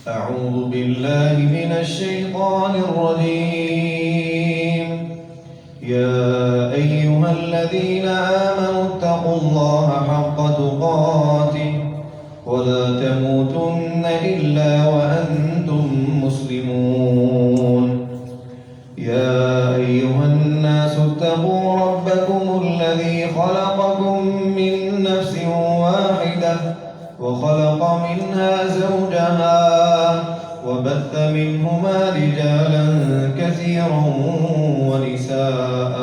أعوذ بالله من الشيطان الرجيم. يا أيها الذين آمنوا اتقوا الله حق تقاته ولا تموتن إلا وأنتم مسلمون. يا أيها الناس اتقوا ربكم الذي خلقكم من نفس واحدة وخلق منها زوجها وبث منهما رجالا كثيرا ونساء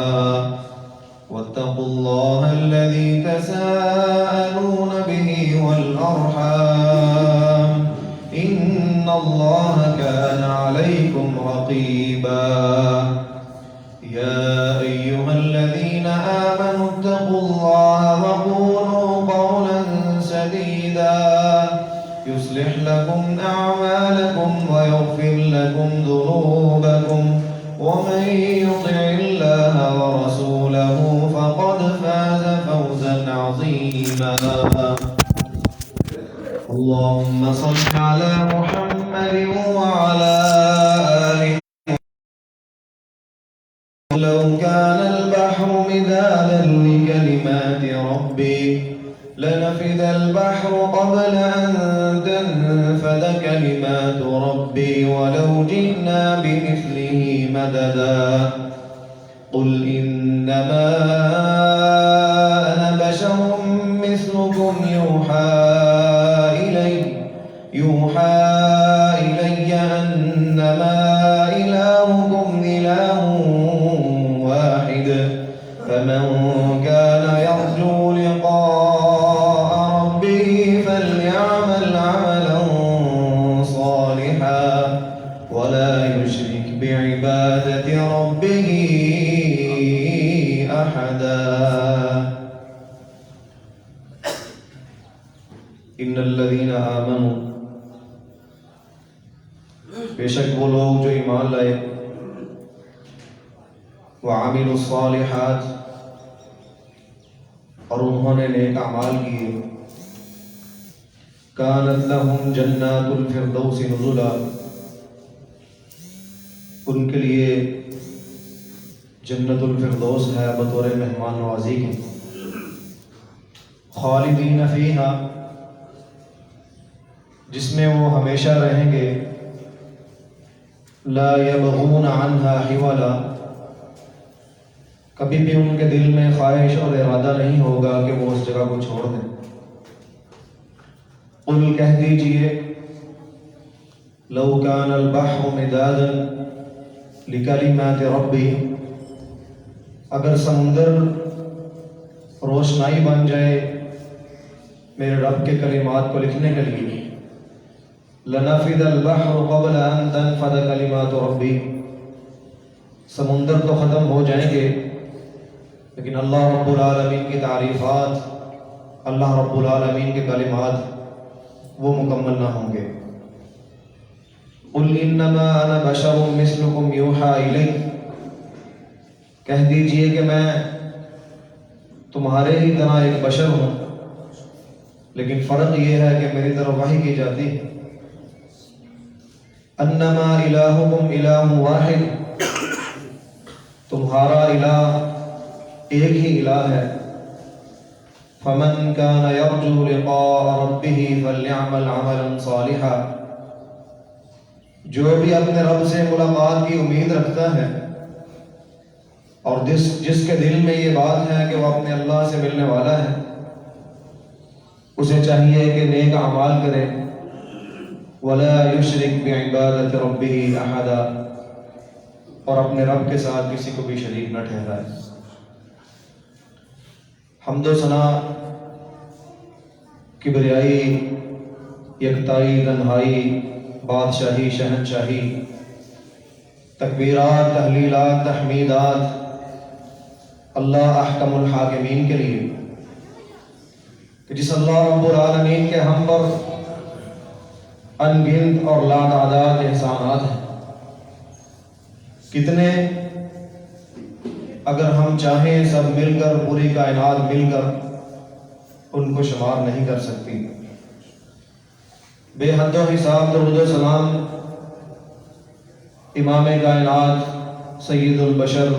واتقوا الله الذي تساءلون به والأرحام إن الله كان عليكم رقيبا. يا أيها الذين آمنوا اتقوا الله وقولوا قولا سديدا يصلح لكم أعمالكم ويغفر لكم ذنوبكم ومن يطع الله ورسوله فقد فاز فوزا عظيما. اللهم صل على محمد وعلى آله. لو كان البحر مدادا لكلمات ربي لنفد البحر قبل أن تنفد كلمات ربي ولو جئنا بمثله مددا. قل إنما أنا بشر مثلكم يوحى إلي أنما إلهكم إله واحد فمن كان يرجو لقاء ربه فليعمل عملا صالحا ولا يشرك بعبادة ربه أحدا. إن الذين آمنوا، بے شک وہ لوگ جو ایمان لائے، وعملوا الصالحات، اور انہوں نے نیک اعمال کیے، كانت لهم جنات الفردوس نزلا، ان کے لیے جنت الفردوس ہے بطور مہمان نوازی کی، خالدین فیہا، جس میں وہ ہمیشہ رہیں گے، لا یبغون عنہا حولا، کبھی بھی ان کے دل میں خواہش اور ارادہ نہیں ہوگا کہ وہ اس جگہ کو چھوڑ دیں۔ قل کہہ دیجئے، لو کان البحر مدادا لکلمات ربی، اگر سمندر روشنائی بن جائے میرے رب کے کلمات کو لکھنے کے لیے، لنفد البحر قبل ان تنفد کلمات ربی، سمندر تو ختم ہو جائیں گے لیکن اللہ رب العالمین کی تعریفات، اللہ رب العالمین کے کلمات وہ مکمل نہ ہوں گے۔ قل انما انا بشر مثلکم یوحى الی، کہہ دیجئے کہ میں تمہارے ہی طرح ایک بشر ہوں، لیکن فرق یہ ہے کہ میری طرف وحی کی جاتی ہے۔ انما الہکم الہ واحد، تمہارا الہ ایک ہی الہ ہے۔ فمن کان یرجو لقاء ربہ فلیعمل عملا صالحا، جو بھی اپنے رب سے ملاقات کی امید رکھتا ہے اور جس کے دل میں یہ بات ہے کہ وہ اپنے اللہ سے ملنے والا ہے، اسے چاہیے کہ نیک اعمال کرے، ولا یشرک بعبادۃ ربہ احدا، اور اپنے رب کے ساتھ کسی کو بھی شریک نہ ٹھہرائے۔ حمد و ثنا، کبریائی، یکتائی، تنہائی، بادشاہی، شہنشاہی، تکبیرات، تحلیلات، تحمیدات اللہ احکم الحاکمین کے لیے، کہ جس اللہ رب العالمین کے ہم پر ان گنت اور لا تعداد احسانات ہیں، کتنے اگر ہم چاہیں سب مل کر، پوری کائنات مل کر ان کو شمار نہیں کر سکتی۔ بے حد و حساب درود و سلام امام کائنات سید البشر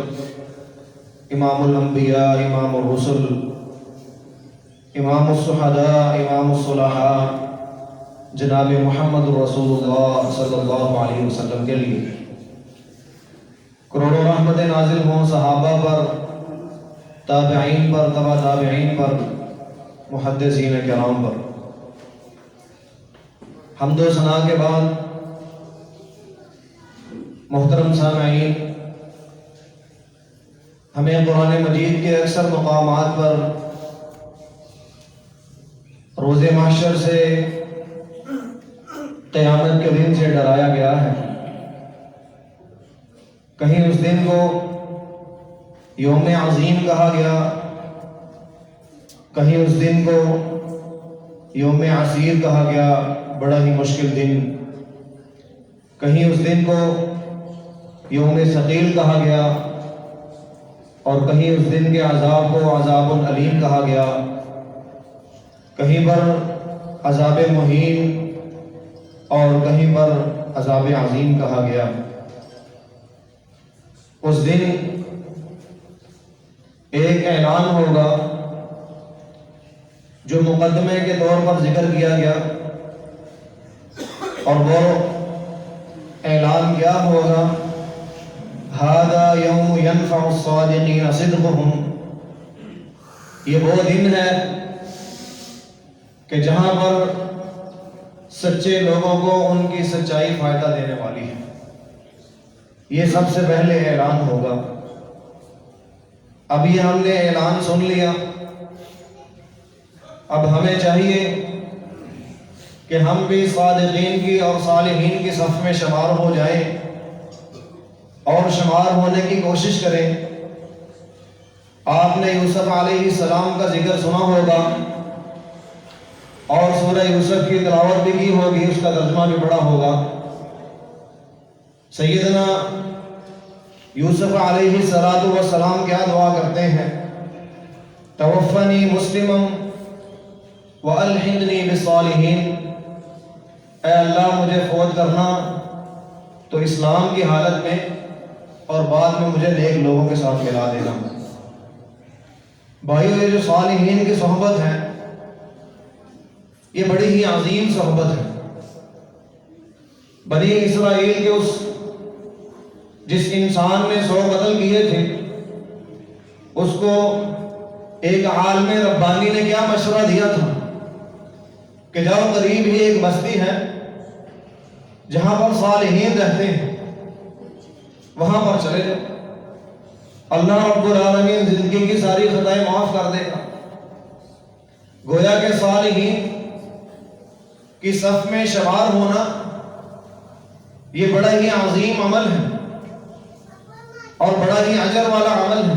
امام الانبیاء امام الرسل امام الشہداء امام الصلحاء جناب محمد رسول اللہ صلی اللہ علیہ وسلم کے لیے کروڑوں رحمت نازل ہوں صحابہ پر، تابعین پر، تبع تابعین پر، محدثین کرام پر۔ حمد و ثنا کے بعد محترم سامعین، ہمیں قرآن مجید کے اکثر مقامات پر روز محشر سے، قیامت کے دن سے ڈرایا گیا ہے۔ کہیں اس دن کو یوم عظیم کہا گیا، کہیں اس دن کو یوم عسیر کہا گیا، بڑا ہی مشکل دن۔ کہیں اس دن کو یوم ثقیل کہا گیا، اور کہیں اس دن کے عذاب کو عذاب علیم کہا گیا، کہیں پر عذاب مہین اور کہیں پر عذاب عظیم کہا گیا۔ اس دن ایک اعلان ہوگا جو مقدمے کے طور پر ذکر کیا گیا، اور وہ اعلان کیا ہوگا؟ ھذا یوم ینفع الصادقین صدقہم، یہ وہ دن ہے کہ جہاں پر سچے لوگوں کو ان کی سچائی فائدہ دینے والی ہے۔ یہ سب سے پہلے اعلان ہوگا۔ اب یہ ہم نے اعلان سن لیا، اب ہمیں چاہیے کہ ہم بھی صادقین کی اور صالحین کی صف میں شمار ہو جائیں اور شمار ہونے کی کوشش کریں۔ آپ نے یوسف علیہ السلام کا ذکر سنا ہوگا اور سورہ یوسف کی تلاوت بھی کی ہوگی، اس کا ترجمہ بھی پڑھا ہوگا۔ سیدنا یوسف علیہ السلام کیا دعا کرتے ہیں؟ توفنی مسلما والحقنی بالصالحین، اے اللہ مجھے فوت کرنا تو اسلام کی حالت میں، اور بعد میں مجھے نیک لوگوں کے ساتھ ملا دینا۔ بھائیو، یہ جو صالحین کی صحبت ہے یہ بڑی ہی عظیم صحبت ہے۔ بنی اسرائیل کے جس انسان نے 100 قتل کیے تھے، اس کو ایک عالم ربانی نے کیا مشورہ دیا تھا کہ جاؤ، قریب ہی ایک بستی ہے جہاں پر صالحین رہتے ہیں، وہاں پر چلے جاؤ، اللہ رب العالمین زندگی کی ساری خطائیں معاف کر دے گا۔ گویا کہ صالحین کی صف میں شمار ہونا یہ بڑا ہی عظیم عمل ہے اور بڑا ہی اجر والا عمل ہے۔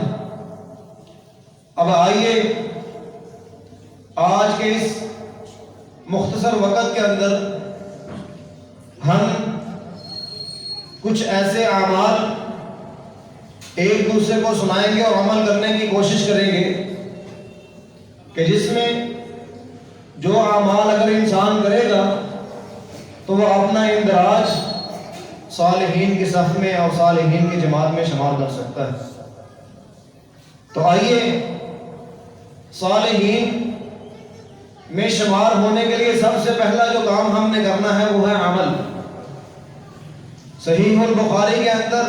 اب آئیے آج کے اس مختصر وقت کے اندر ہم کچھ ایسے اعمال ایک دوسرے کو سنائیں گے اور عمل کرنے کی کوشش کریں گے کہ جس میں جو اعمال اگر انسان کرے گا تو وہ اپنا اندراج صالحین کی صف میں اور صالحین کی جماعت میں شمار کر سکتا ہے۔ تو آئیے صالحین میں شمار ہونے کے لیے سب سے پہلا جو کام ہم نے کرنا ہے وہ ہے عمل۔ صحیح البخاری کے اندر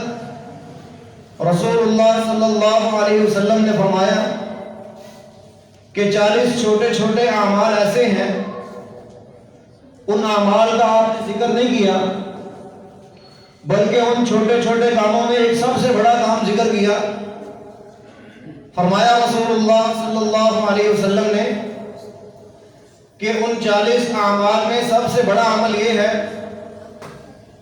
رسول اللہ صلی اللہ علیہ وسلم نے فرمایا کہ 40 چھوٹے چھوٹے اعمال ایسے ہیں، ان اعمال کا آپ نے ذکر نہیں کیا بلکہ ان چھوٹے چھوٹے کاموں میں ایک سب سے بڑا کام ذکر کیا۔ فرمایا رسول اللہ صلی اللہ علیہ وسلم نے کہ ان 40 اعمال میں سب سے بڑا عمل یہ ہے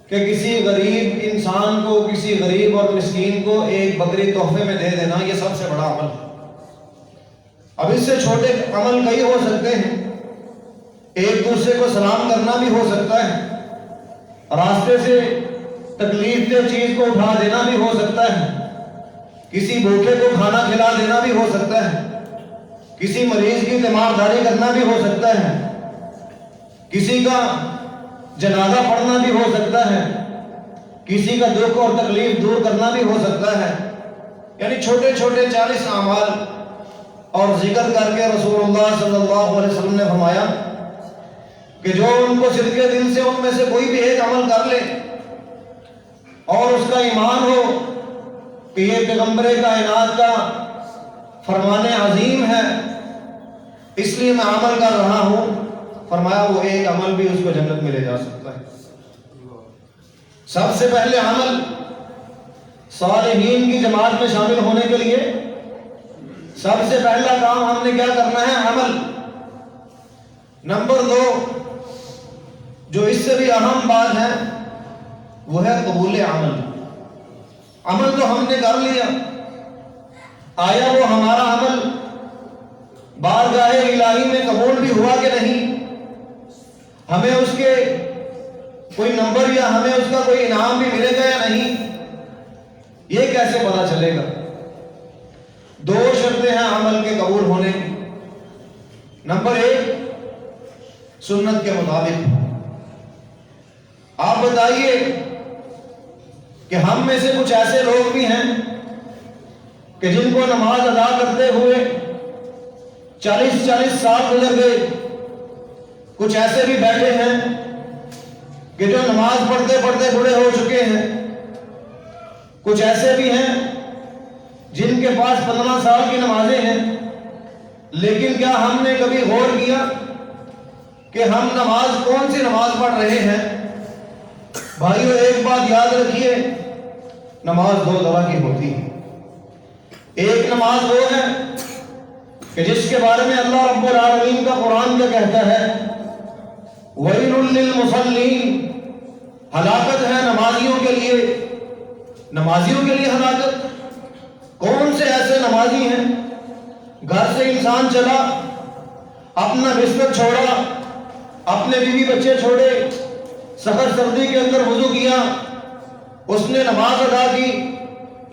کہ کسی غریب انسان کو، کسی غریب اور مسکین کو ایک بکری تحفے میں دے دینا، یہ سب سے بڑا عمل ہے۔ اب اس سے چھوٹے عمل کئی ہو سکتے ہیں، ایک دوسرے کو سلام کرنا بھی ہو سکتا ہے، راستے سے تکلیف دہ چیز کو اٹھا دینا بھی ہو سکتا ہے، کسی بھوکے کو کھانا کھلا دینا بھی ہو سکتا ہے، کسی مریض کی تیمارداری کرنا بھی ہو سکتا ہے، کسی کا جنازہ پڑھنا بھی ہو سکتا ہے، کسی کا دکھ اور تکلیف دور کرنا بھی ہو سکتا ہے، یعنی چھوٹے چھوٹے 40 اعمال اور ذکر کر کے رسول اللہ صلی اللہ علیہ وسلم نے فرمایا کہ جو ان کو صدقے دل سے ان میں سے کوئی بھی ایک عمل کر لے اور اس کا ایمان ہو کہ یہ پیغمبر کائنات کا فرمان عظیم ہے، اس لیے میں عمل کر رہا ہوں، فرمایا وہ ایک عمل بھی اس کو جنت میں لے جا سکتا ہے۔ سب سے پہلے عمل صالحین کی جماعت میں شامل ہونے کے لیے سب سے پہلا کام ہم نے کیا کرنا ہے؟ عمل۔ نمبر 2 جو اس سے بھی اہم بات ہے وہ ہے قبول عمل۔ عمل تو ہم نے کر لیا، آیا وہ ہمارا عمل بارگاہ الہی میں قبول بھی ہوا کہ نہیں؟ ہمیں اس کے کوئی نمبر یا ہمیں اس کا کوئی انعام بھی ملے گا یا نہیں؟ یہ کیسے پتا چلے گا؟ 2 شرطیں ہیں عمل کے قبول ہونے کی۔ نمبر 1 سنت کے مطابق۔ آپ بتائیے کہ ہم میں سے کچھ ایسے لوگ بھی ہیں کہ جن کو نماز ادا کرتے ہوئے 40 سال گزر گئے، کچھ ایسے بھی بیٹھے ہیں کہ جو نماز پڑھتے پڑھتے بوڑھے ہو چکے ہیں، کچھ ایسے بھی ہیں جن کے پاس 15 سال کی نمازیں ہیں، لیکن کیا ہم نے کبھی غور کیا کہ ہم نماز کون سی نماز پڑھ رہے ہیں؟ بھائیو ایک بات یاد رکھیے، نماز 2 طرح کی ہوتی ہے۔ ایک نماز وہ ہے کہ جس کے بارے میں اللہ رب العالمین کا قرآن کیا کہتا ہے؟ وَيْلٌ لِّلْمُصَلِّينَ، ہلاکت ہے نمازیوں کے لیے۔ نمازیوں کے لیے ہلاکت؟ کون سے ایسے نمازی ہیں؟ گھر سے انسان چلا، اپنا بستر چھوڑا، اپنے بیوی بچے چھوڑے، سخت سردی کے اندر وضو کیا، اس نے نماز ادا کی،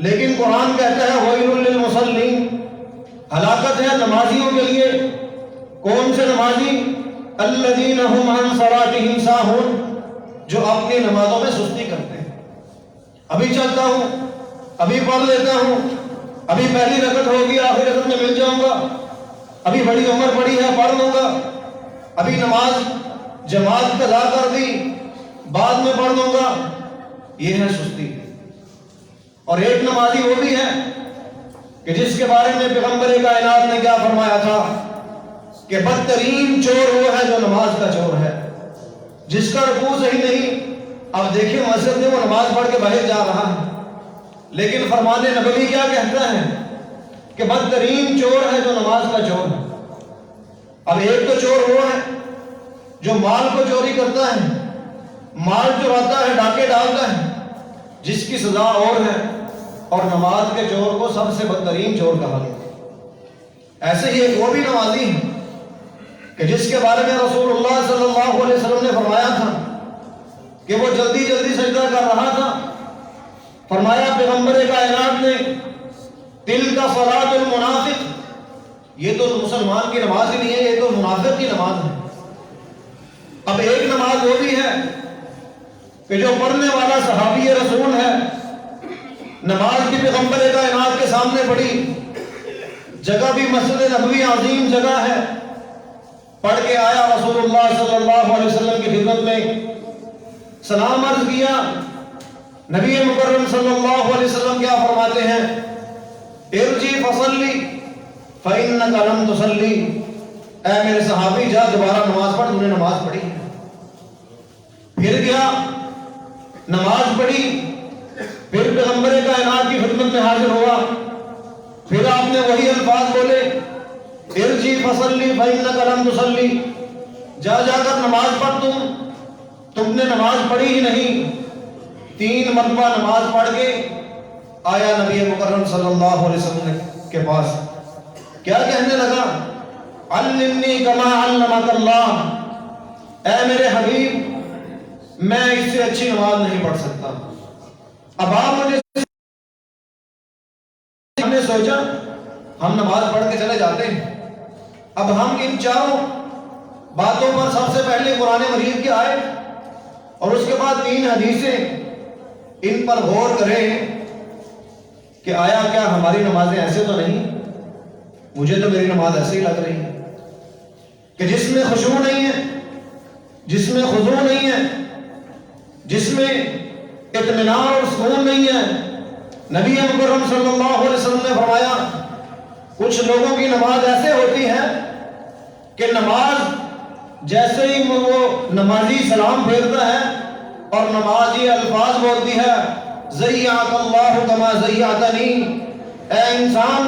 لیکن قرآن کہتا ہے وَيْلٌ لِّلْمُصَلِّينَ، ہلاکت ہے نمازیوں کے لیے۔ کون سے نمازی؟ الَّذِينَ هُمْ عَنْ صَلَاتِهِمْ سَاهُونَ، جو اپنی نمازوں میں سستی کرتے ہیں۔ ابھی چلتا ہوں، ابھی پڑھ لیتا ہوں، ابھی پہلی رکعت ہوگی، آخری رکعت میں مل جاؤں گا، ابھی بڑی عمر پڑی ہے پڑھ لوں گا، ابھی نماز جماعت قضا کر دی بعد میں پڑھ لوں گا، یہ ہے سستی۔ اور ایک نمازی وہ بھی ہے کہ جس کے بارے میں پیغمبر کائنات نے کیا فرمایا تھا کہ بدترین چور وہ ہے جو نماز کا چور ہے، جس کا رکوع صحیح نہیں۔ اب دیکھیں مسجد میں وہ نماز پڑھ کے باہر جا رہا ہے، لیکن فرمان نبوی کیا کہتا ہے کہ بدترین چور ہے جو نماز کا چور ہے۔ اب ایک تو چور وہ ہے جو مال کو چوری کرتا ہے، مال چراتا ہے، ڈاکے ڈالتا ہے، جس کی سزا اور ہے، اور نماز کے چور کو سب سے بدترین چور کہا گیا۔ ایسے ہی ایک وہ بھی نمازی ہے کہ جس کے بارے میں رسول اللہ صلی اللہ علیہ وسلم نے فرمایا تھا کہ وہ جلدی جلدی سجدہ کر رہا تھا، فرمایا پیغمبر کائنات نے تِلْکَ صَلَاةُ الْمُنَافِقِ، یہ تو مسلمان کی نماز ہی نہیں ہے، یہ تو منافق کی نماز ہے۔ اب ایک نماز وہ بھی ہے کہ جو پڑھنے والا صحابی رسول ہے، نماز کی پیغمبر کائنات کے سامنے پڑھی، جگہ بھی مسجد نبوی عظیم جگہ ہے، پڑھ کے آیا رسول اللہ صلی اللہ علیہ وسلم کی خدمت میں، سلام عرض کیا، نبی مکرم صلی اللہ علیہ وسلم کیا فرماتے ہیں؟ ارجی فصلی فإنک لم تصلی، اے میرے صحابی جا دوبارہ نماز پڑھ، تم نے نماز پڑھی ہے۔ پھر گیا، نماز پڑھی، پھر پیغمبر کائنات کی خدمت میں حاضر ہوا، پھر آپ نے وہی الفاظ بولے ارجی فصلی فإنک لم تصلی، جا جا کر نماز پڑھ، تم نے نماز پڑھی ہی نہیں۔ 3 مرتبہ نماز پڑھ کے آیا نبی مکرم صلی اللہ علیہ وسلم کے پاس، کیا کہنے لگا؟ علمنی کما علمک اللہ، اے میرے حبیب میں اس سے اچھی نماز نہیں پڑھ سکتا۔ اب آپ مجھے، ہم نے سوچا ہم نماز پڑھ کے چلے جاتے ہیں، اب ہم ان 4 باتوں پر سب سے پہلے قرآن مجید کی آیت اور اس کے بعد 3 حدیثیں، ان پر غور کریں کہ آیا کیا ہماری نمازیں ایسے تو نہیں؟ مجھے تو میری نماز ایسے ہی لگ رہی ہے کہ جس میں خشوع نہیں ہے، جس میں خضوع نہیں ہے، جس میں اطمینان اور سکون نہیں ہے۔ نبی مکرم صلی اللہ علیہ وسلم نے فرمایا کچھ لوگوں کی نماز ایسے ہوتی ہے کہ نماز جیسے ہی وہ نمازی سلام پھیرتا ہے اور نمازی الفاظ بولتی ہے زیّعک اللہ کما زیّعتنی، اے انسان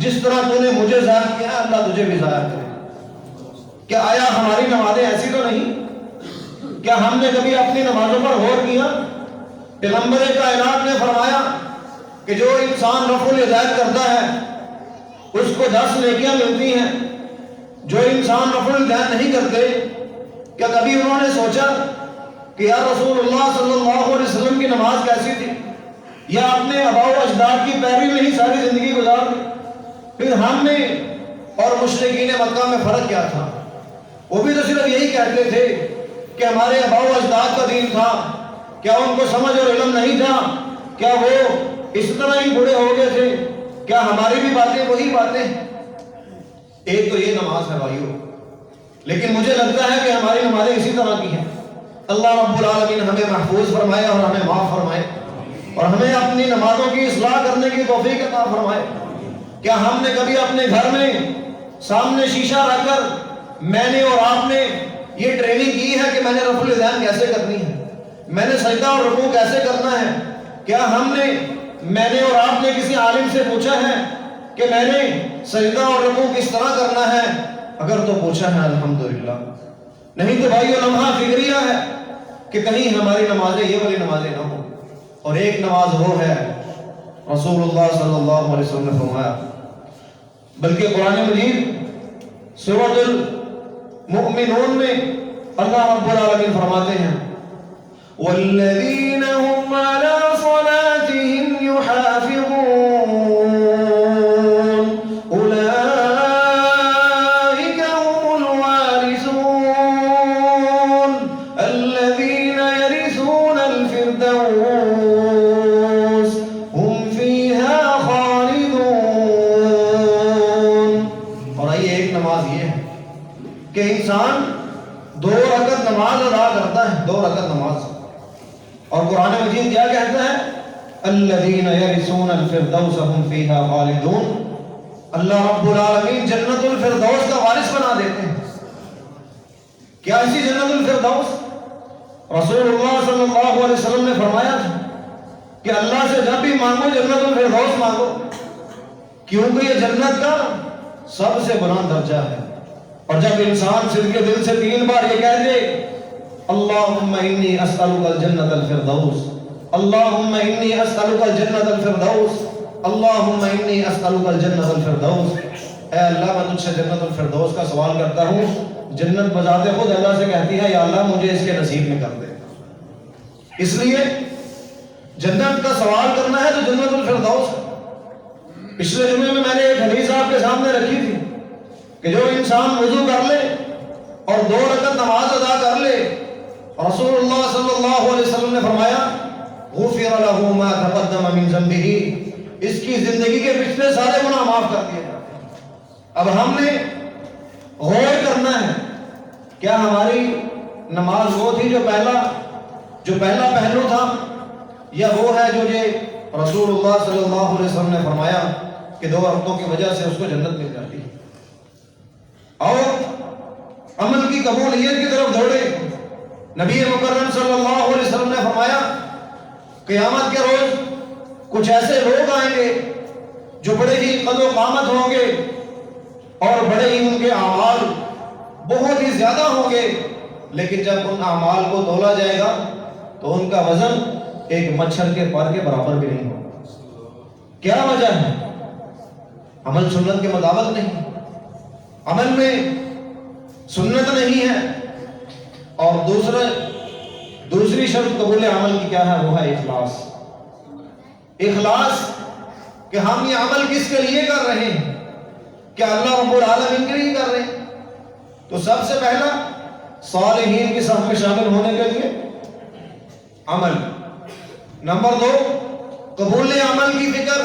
جس طرح تو نے مجھے ظاہر کیا ہے اللہ تجھے بھی ظاہر کرے۔ کیا آیا ہماری نمازیں ایسی تو نہیں؟ کیا ہم نے کبھی اپنی نمازوں پر غور کیا؟ پیغمبر کائنات نے فرمایا کہ جو انسان رفع الیدین کرتا ہے اس کو 10 نیکیاں ملتی ہیں، جو انسان رفع الیدین نہیں کرتے، کیا کبھی انہوں نے سوچا کہ یا رسول اللہ صلی اللہ علیہ وسلم کی نماز کیسی تھی، یا اپنے آباء و اجداد کی پیروی میں ہی ساری زندگی گزار دی؟ پھر ہم نے اور مشرکین مکہ میں فرق کیا تھا؟ وہ بھی تو صرف یہی کہتے تھے کہ ہمارے آباء و اجداد کا دین تھا، کیا ان کو سمجھ اور علم نہیں تھا؟ کیا وہ اس طرح ہی بڑے ہو گئے تھے؟ کیا ہماری بھی باتیں وہی باتیں؟ ایک تو یہ نماز ہے بھائیو، لیکن مجھے لگتا ہے کہ ہماری نمازیں اسی طرح کی ہیں۔ اللہ رب العالمین ہمیں محفوظ فرمائے اور ہمیں معاف فرمائے اور ہمیں اپنی نمازوں کی اصلاح کرنے کی توفیق عطا فرمائے۔ کیا ہم نے کبھی اپنے گھر میں سامنے شیشہ رکھ کر میں نے اور آپ نے یہ ٹریننگ کی ہے کہ میں نے رفع الیدین کیسے کرنی ہے، میں نے سجدہ اور رکوع کیسے کرنا ہے؟ کیا میں نے اور آپ نے کسی عالم سے پوچھا ہے کہ میں نے سجدہ اور رکوع کس طرح کرنا ہے؟ اگر تو پوچھا ہے الحمدللہ، نہیں تو بھائیو لمحہ فکریہ ہے کہ کہیں ہماری نمازیں یہ والی نمازیں نہ ہوں۔ اور ایک نماز وہ ہے رسول اللہ صلی اللہ علیہ وسلم نے فرمایا، بلکہ قرآن مجید سورۃ المؤمنون میں اللہ رب العالمین فرماتے ہیں والذین هم علی صلاتهم یحافظون اولئک هم الوارثون الذین یرثون الفردوس هم فیہا خالدون۔ اور آئیے ایک نماز یہ ہے کہ انسان 2 رکعت نماز ادا کرتا ہے، 2 رکعت نماز، اور قرآن مجید کیا کہتا ہے الذین یرثون الفردوس هم فیہا خالدون، اللہ رب العالمین جنت الفردوس کا وارث بنا دیتے ہیں۔ کیا اسی جنت الفردوس؟ رسول اللہ صلی اللہ علیہ وسلم نے فرمایا تھا کہ اللہ سے جب بھی مانگو جنت الفردوس مانگو، کیونکہ یہ جنت کا سب سے بلند درجہ ہے۔ اور جب انسان صدق دل سے 3 بار یہ کہہ دے اللہم انی اسألک الجنت الفردوس، اللہم انی اسألک الجنت الفردوس، اللہم انی اسألک الجنت الفردوس، اے اللہ میں تجھ سے جنت الفردوس کا سوال کرتا ہوں۔ جنت بذات خود اللہ سے کہتی ہے یا اللہ مجھے اس کے نصیب میں کر دے۔ اس لیے جنت کا سوال کرنا ہے تو جنت الفردوس۔ پچھلے جمعے میں نے ایک حدیث آپ کے سامنے رکھی تھی کہ جو انسان وضو کر لے اور 2 رکعت نماز ادا کر لے، رسول اللہ صلی اللہ علیہ وسلم نے فرمایا غفر له ما تقدم من ذنبه، اس کی زندگی کے پچھلے سارے گناہ معاف کر دیے جاتے ہیں۔ اب ہم نے غور کرنا ہے کیا ہماری نماز وہ تھی جو پہلا پہلو تھا، یا وہ ہے جو یہ رسول اللہ صلی اللہ علیہ وسلم نے فرمایا کہ 2 رکعتوں کی وجہ سے اس کو جنت مل جاتی ہے۔ اور عمل کی قبولیت کی طرف دوڑے۔ نبی مکرم صلی اللہ علیہ وسلم نے فرمایا قیامت کے روز کچھ ایسے لوگ آئیں گے جو بڑے ہی قد و قامت ہوں گے اور بڑے ہی ان کے اعمال بہت ہی زیادہ ہوں گے، لیکن جب ان اعمال کو تولا جائے گا تو ان کا وزن ایک مچھر کے پر کے برابر بھی نہیں ہوگا۔ کیا وجہ ہے؟ عمل سنت کے مطابق نہیں، عمل میں سنت نہیں ہے، اور دوسری شرط قبول عمل کی کیا ہے؟ وہ ہے اخلاص۔ اخلاص کہ ہم یہ عمل کس کے لیے کر رہے ہیں؟ کیا اللہ رب العالمین کے لیے کر رہے ہیں؟ تو سب سے پہلا صالحین کی صف میں شامل ہونے کے لیے عمل. نمبر 2 قبول عمل کی فکر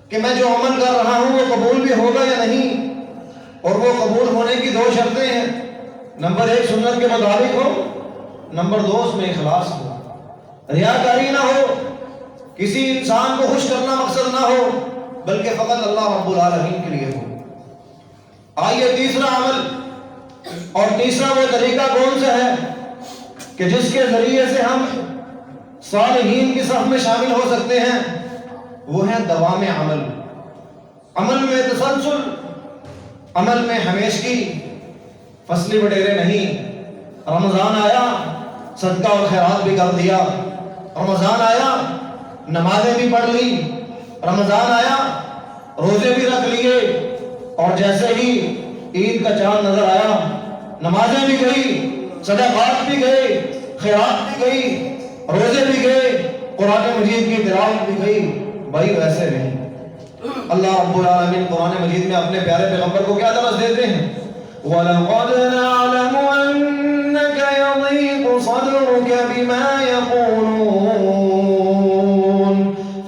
کہ میں جو عمل کر رہا ہوں وہ قبول بھی ہوگا یا نہیں, اور وہ قبول ہونے کی 2 شرطیں ہیں. نمبر 1 سنت کے مطابق ہو, نمبر 2 اس میں اخلاص ہو, ریاکاری نہ ہو, کسی انسان کو خوش کرنا مقصد نہ ہو, بلکہ فقط اللہ رب العالمین کے لیے ہو. آئیے تیسرا عمل, اور تیسرا وہ طریقہ کون سا ہے کہ جس کے ذریعے سے ہم صالحین کی صف میں شامل ہو سکتے ہیں, وہ ہے دوام عمل. عمل میں تسلسل, عمل میں ہمیشگی, فصلی وڈیرے نہیں. رمضان آیا صدقہ اور خیرات بھی کر دیا, رمضان آیا نمازیں بھی پڑھ لی, رمضان آیا روزے بھی رکھ لیے, اور جیسے ہی عید کا چاند نظر آیا نمازیں بھی گئی, صدقات بھی گئے, خیرات بھی گئی, روزے بھی گئے, قرآن مجید کی تلاوت بھی گئی. بھائی ویسے نہیں. اللہ رب العالمین قرآن مجید میں اپنے پیارے پیغمبر کو کیا درس دیتے ہیں؟ وَلَقَدْ نَعْلَمُ أَنَّكَ يَضِيقُ صَدْرُكَ بِمَا يَقُولُونَ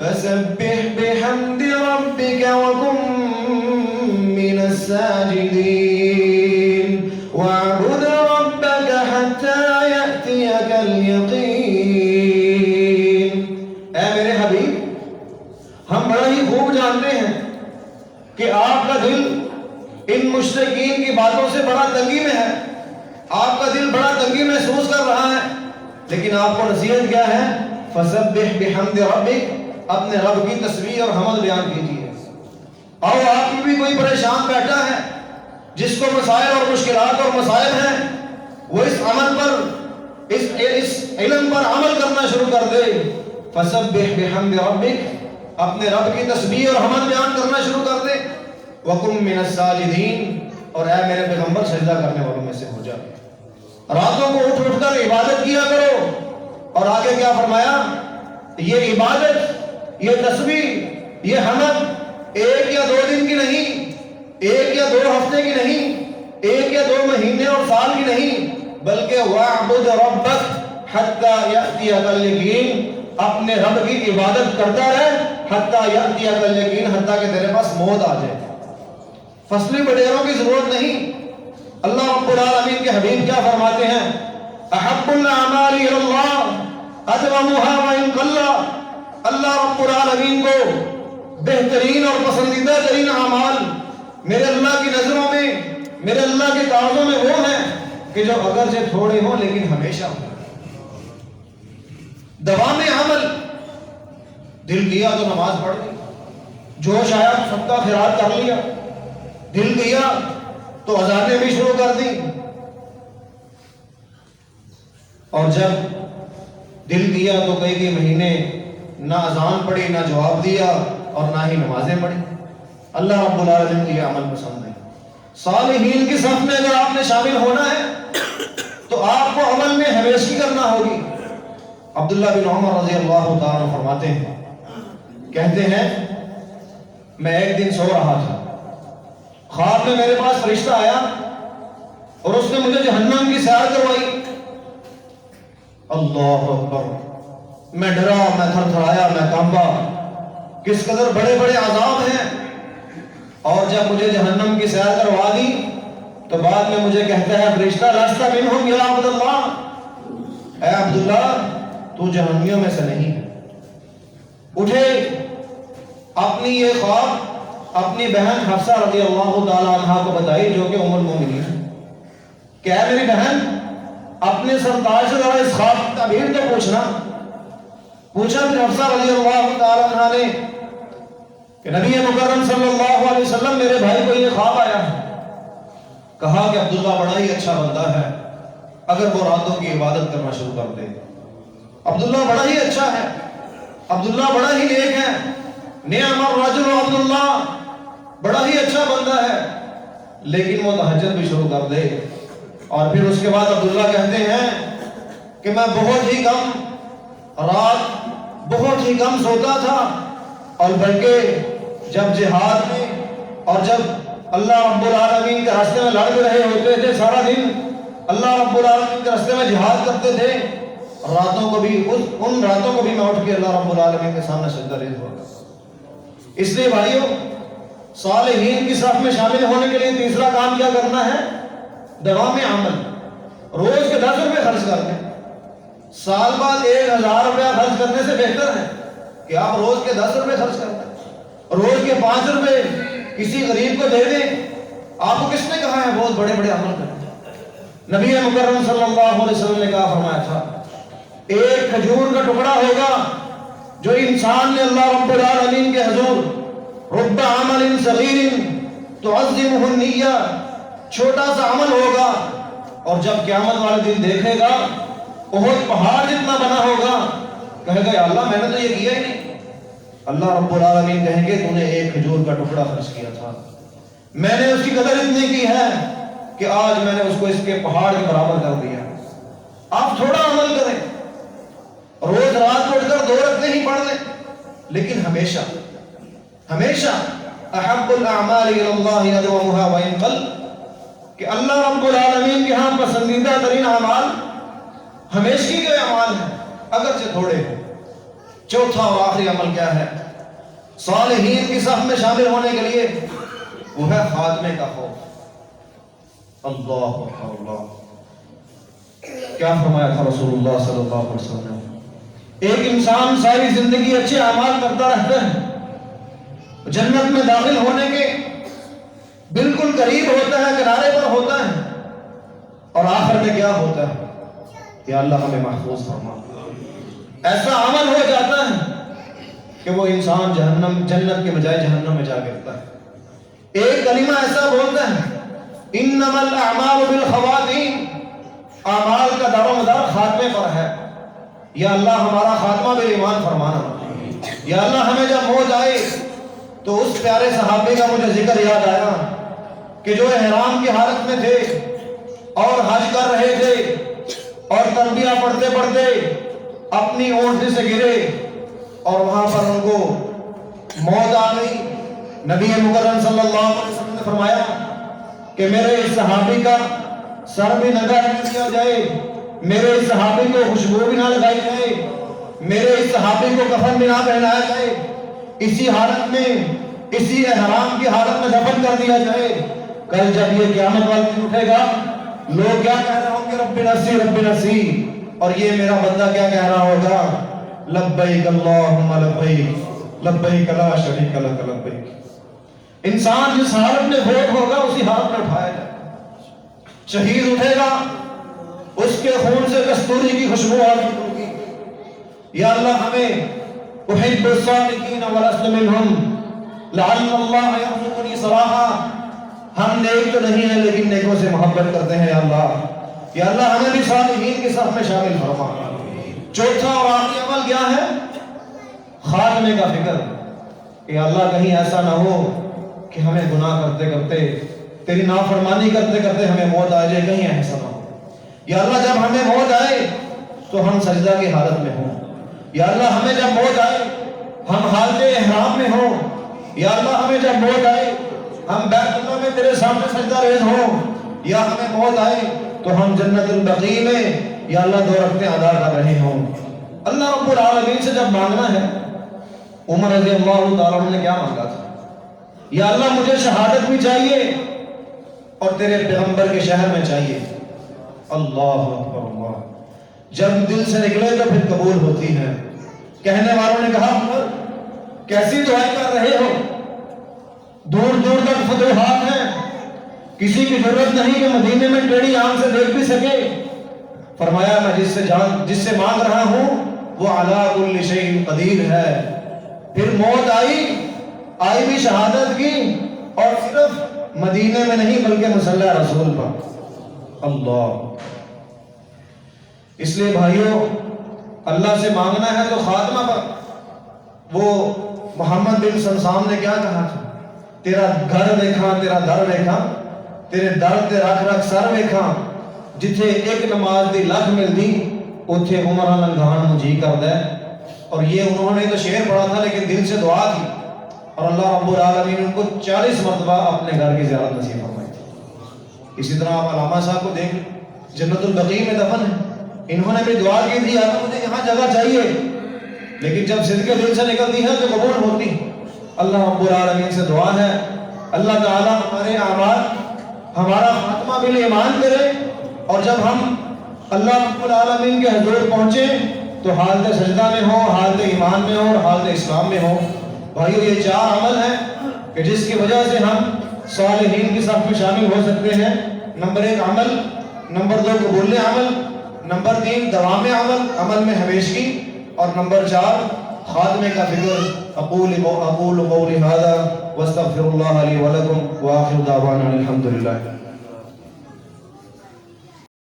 فَسَبِّحْ بِحَمْدِ رَبِّكَ وَكُن مِّنَ السَّاجِدِينَ وَاعْبُدْ رَبَّكَ حَتَّى يَأْتِيَكَ الْيَقِينُ. اے میرے حبیب, ہم بڑا ہی خوب جانتے ہیں کہ آپ کا دل ان مشرکین کی باتوں سے بڑا تنگی میں ہے, آپ کا دل بڑا تنگی محسوس کر رہا ہے, لیکن آپ کو نصیحت کیا ہے؟ فَسَبِّحْ بِحَمْدِ رَبِّكَ, اپنے رب کی تسبیح اور حمد بیان کیجیے. اور آپ میں بھی کوئی پریشان بیٹھا ہے جس کو مسائل اور مشکلات اور مصائب ہیں, وہ اس عمل پر, اس علم پر عمل کرنا شروع کر دے. فَسَبِّحْ بِحَمْدِ رَبِّكَ, اپنے رب کی تسبیح اور حمد بیان کرنا شروع کر دے. وَكُن مِّنَ السَّاجِدِينَ, اور اے میرے پیغمبر سجدہ کرنے والوں میں سے ہو جا. راتوں کو اٹھ اٹھ کر عبادت کیا کرو. اور آگے کیا فرمایا؟ یہ عبادت, یہ تسبیح, یہ حمد 1 یا 2 دن کی نہیں, 1 یا 2 ہفتے کی نہیں, 1 یا 2 مہینے اور سال کی نہیں, بلکہ وَاعْبُدْ رَبَّكَ حَتَّى يَأْتِيَكَ الْيَقِينُ, اپنے رب کی عبادت کرتا رہے حتیٰ یأتیک الیقین, حتیٰ کہ تیرے پاس موت آ جائے. فصلی وڈیروں کی ضرورت نہیں. اللہ رب العالمین کے حبیب کیا فرماتے ہیں؟ احب الاعمال الی اللہ ادومها وان قل. اللہ رب العالمین کو بہترین اور پسندیدہ ترین اعمال میرے اللہ کی نظروں میں, میرے اللہ کے کاروں میں وہ ہیں کہ جو اگرچہ تھوڑے ہوں لیکن ہمیشہ ہوں. دوام عمل. دل دیا تو نماز پڑھ لی, جوش آیا تو صدقہ خیرات کر لیا, دل دیا تو اذانیں بھی شروع کر دی, اور جب دل دیا تو کئی مہینے نہ اذان پڑھی, نہ جواب دیا, اور نہ ہی نمازیں پڑھی. اللہ رب العالمین کو یہ عمل پسند ہے. صالحین کی صف میں اگر آپ نے شامل ہونا ہے تو آپ کو عمل میں ہمیشگی کرنا ہوگی. عبداللہ بن عمر رضی اللہ تعالیٰ عنہ فرماتے ہیں, کہتے ہیں میں ایک دن سو رہا تھا, خواب میں میرے پاس فرشتہ آیا اور اس نے مجھے جہنم کی سیر کروائی. اللہ اکبر, میں ڈرا, میں تھر تھرایا, میں کانپا, کس قدر بڑے بڑے عذاب ہیں. اور جب مجھے جہنم کی سیر کروا دی تو بعد میں مجھے کہتا ہے فرشتہ لست منہم یا عبداللہ, اے عبداللہ تو جہنمیوں میں سے نہیں ہے. اٹھے, اپنی یہ خواب اپنی بہن حفصہ رضی اللہ تعالی عنہ کو بتائی جو کہ ام المومنین ہے. کہ اے میری بہن, اپنے سرتاج سے ذرا اس خواب کی تعبیر تو پوچھنا. پوچھا پھر حفصہ رضی اللہ تعالی عنہ نے کہ نبی مکرم صلی اللہ علیہ وسلم میرے بھائی کو یہ خواب آیا ہے. کہا کہ عبداللہ بڑا ہی اچھا بندہ ہے, اگر وہ راتوں کی عبادت کرنا شروع کر دے. عبداللہ بڑا ہی اچھا ہے, عبداللہ بڑا ہی نیک ہے. نعم الرجل عبداللہ, بڑا ہی اچھا بندہ ہے, لیکن وہ تہجد بھی شروع کر دے. اور پھر اس کے بعد عبداللہ کہتے ہیں کہ میں بہت ہی کم رات, بہت ہی کم سوتا تھا, اور بلکہ جب جہاد میں اور جب اللہ رب العالمین کے راستے میں لڑ رہے ہوتے تھے سارا دن, اللہ رب العالمین کے راستے میں جہاد کرتے تھے, راتوں کو بھی ان راتوں کو بھی میں اٹھ کے اللہ رب العالمین کے سامنے سجدہ ریز ہوا کرتا۔ اس لیے بھائیو، صالحین کی صف میں شامل ہونے کے لیے تیسرا کام کیا کرنا ہے؟ دوام عمل۔ روز کے 10 روپے خرچ کر دیں، سال بعد 1000 روپیہ خرچ کرنے سے بہتر ہے کہ آپ روز کے 10 روپے خرچ کر دیں، روز کے 5 روپے کسی غریب کو دے دیں۔ آپ کو کس نے کہا ہے بہت بڑے بڑے عمل کریں؟ نبی مکرم صلی اللہ علیہ وسلم نے کہا فرمایا تھا، ایک کھجور کا ٹکڑا ہوگا جو انسان نے اللہ رب العالمین کے حضور رب عمل صغیر تعظمہ النیہ، چھوٹا سا عمل ہوگا اور جب قیامت والے دن دیکھے گا احد پہاڑ جتنا بنا ہوگا، کہے گا یا اللہ میں نے تو یہ کیا ہی نہیں۔ اللہ رب العالمین کہیں گے تو نے ایک کھجور کا ٹکڑا خرچ کیا تھا، میں نے اس کی قدر اتنی کی ہے کہ آج میں نے اس کو اس کے پہاڑ کے برابر کر دیا۔ آپ تھوڑا عمل کریں، روز رات کو اٹھ کر 2 رکعتیں ہی پڑھ لیں، لیکن ہمیشہ احب الاعمال الی اللہ ادومها وان قل، کہ اللہ رب العالمین کے ہاں پسندیدہ ترین اعمال ہمیشگی کے اعمال ہیں اگرچہ تھوڑے ہیں۔ چوتھا اور آخری عمل کیا ہے صالحین کی صف میں شامل ہونے کے لیے؟ وہ ہے خاتمے کا خوف۔ اللہ اکبر، اللہ کیا فرمایا تھا رسول اللہ صلی اللہ علیہ وسلم نے؟ ایک انسان ساری زندگی اچھے اعمال کرتا رہتا ہے، جنت میں داخل ہونے کے بالکل قریب ہوتا ہے، کنارے پر ہوتا ہے، اور آخر میں کیا ہوتا ہے؟ یا اللہ ہمیں محفوظ فرما۔ ایسا عمل ہو جاتا ہے کہ وہ انسان جنت کے بجائے جہنم میں جا گرتا ہے۔ ایک کلمہ ایسا بولتا ہے انما الاعمال بالخواتیم، اعمال کا دار و مدار خاتمے پر ہے۔ یا اللہ ہمارا خاتمہ بالایمان فرمانا۔ یا اللہ ہمیں جب موت آئے تو اس پیارے صحابی کا مجھے ذکر یاد آیا کہ جو احرام کی حالت میں تھے اور حج کر رہے تھے اور تلبیہ پڑھتے پڑھتے اپنی اونٹنی سے گرے اور وہاں پر ان کو موت آ گئی۔ نبی مکرم صلی اللہ علیہ وسلم نے فرمایا کہ میرے اس صحابی کا سر بھی ننگا نہ کیا جائے، میرے اس صحابی کو خوشبو بھی نہ لگائی جائے، میرے اس صحابی کو کفن بھی نہ پہنایا جائے، اسی حالت میں، اسی احرام کی حالت میں دفن کر دیا جائے۔ کل جب یہ قیامت والے دن اٹھے گا، لوگ کیا کہہ رہے ہوں گے؟ رب نفسی رب نفسی، اور یہ میرا بندہ کیا کہہ رہا ہوگا؟ لبیک اللہم لبیک لبیک لا شریک لک لبیک۔ انسان جس حالت میں فوت ہوگا اسی حالت میں اٹھایا جائے۔ شہید اٹھے گا، اس کے خون سے کستوری کی خوشبو آتی ہوگی۔ یا اللہ ہمیں احب الصالحین ولست منہم لعل اللہ یرزقنی صلاحا، ہم نیک تو نہیں ہیں لیکن نیکوں سے محبت کرتے ہیں۔ یا اللہ ہمیں بھی صالحین کے صف میں شامل فرما۔ چوتھا اور آخری عمل کیا ہے؟ خاتمے کا فکر کہ اللہ کہیں ایسا نہ ہو کہ ہمیں گناہ کرتے کرتے، تیری نافرمانی کرتے کرتے ہمیں موت آ جائے، کہیں ایسا نہ ہو۔ یا اللہ جب ہمیں موت آئے تو ہم سجدہ کی حالت میں ہوں۔ یا اللہ ہمیں جب موت آئے ہم حالت احرام میں ہوں۔ یا اللہ ہمیں جب موت آئے ہم بیت اللہ میں تیرے سامنے سجدہ ریز ہوں۔ یا ہمیں موت آئے تو ہم جنت البقیع میں یا اللہ 2 رکعتیں ادا کر رہے ہوں۔ اللہ رب العالمین سے جب مانگنا ہے، عمر رضی اللہ تعالیٰ عنہ نے کیا مانگا تھا؟ یا اللہ مجھے شہادت بھی چاہیے اور تیرے پیغمبر کے شہر میں چاہیے۔ اللہ اکبر، اللہ جب دل سے نکلے تو پھر قبول ہوتی ہے۔ کہنے والوں نے کہا عمر کیسی دعائیں کر رہے ہو، دور دور تک فتوحات ہیں، کسی کی ضرورت نہیں کہ مدینے میں ٹیڑھی آنکھ سے دیکھ بھی سکے۔ فرمایا میں جس سے مانگ رہا ہوں وہ علی کل شیء قدیر ہے۔ پھر موت آئی بھی شہادت کی، اور صرف مدینے میں نہیں بلکہ مصلی رسول پر۔ اللہ، اس لیے بھائیوں اللہ سے مانگنا ہے تو خاتمہ پر۔ وہ محمد بن سمسام نے کیا کہا تھا؟ تیرا گھر دیکھا، تیرا در دیکھا، تیرے در تے رکھ رکھ سر دیکھا، جتھے ایک نماز دی لکھ ملدی اتھے عمرہ لنگھان مجھی کر دے۔ اور یہ انہوں نے تو شعر پڑھا تھا لیکن دل سے دعا تھی، اور اللہ رب العالمین ان کو 40 مرتبہ اپنے گھر کی زیارت نصیب فرمائی تھی۔ اسی طرح آپ علامہ صاحب کو دیکھ، جنت البقیع میں دفن ہے، انہوں نے بھی دعا کی تھی آقا مجھے یہاں جگہ چاہیے، لیکن جب صدقے دل سے نکلتی ہے تو قبول ہوتی۔ اللہ رب العالمین سے دعا ہے اللہ تعالی ہمارے اعمال، ہمارا خاتمہ بالایمان کرے، اور جب ہم اللہ رب العالمین کے حضور پہنچے تو حالت سجدہ میں ہو، حالت ایمان میں ہو اور حالت اسلام میں ہو۔ بھائیو یہ 4 عمل ہیں کہ جس کی وجہ سے ہم صالحین کی صف میں شامل ہو سکتے ہیں۔ نمبر 1 عمل، نمبر 2 قبول عمل، نمبر 3 دوام عمل، عمل میں ہمیشگی، اور نمبر 4 خاتمے کا فکر۔ اقول قولی ھذا واستغفر اللہ لی ولکم وآخر دعوانا الحمدللہ۔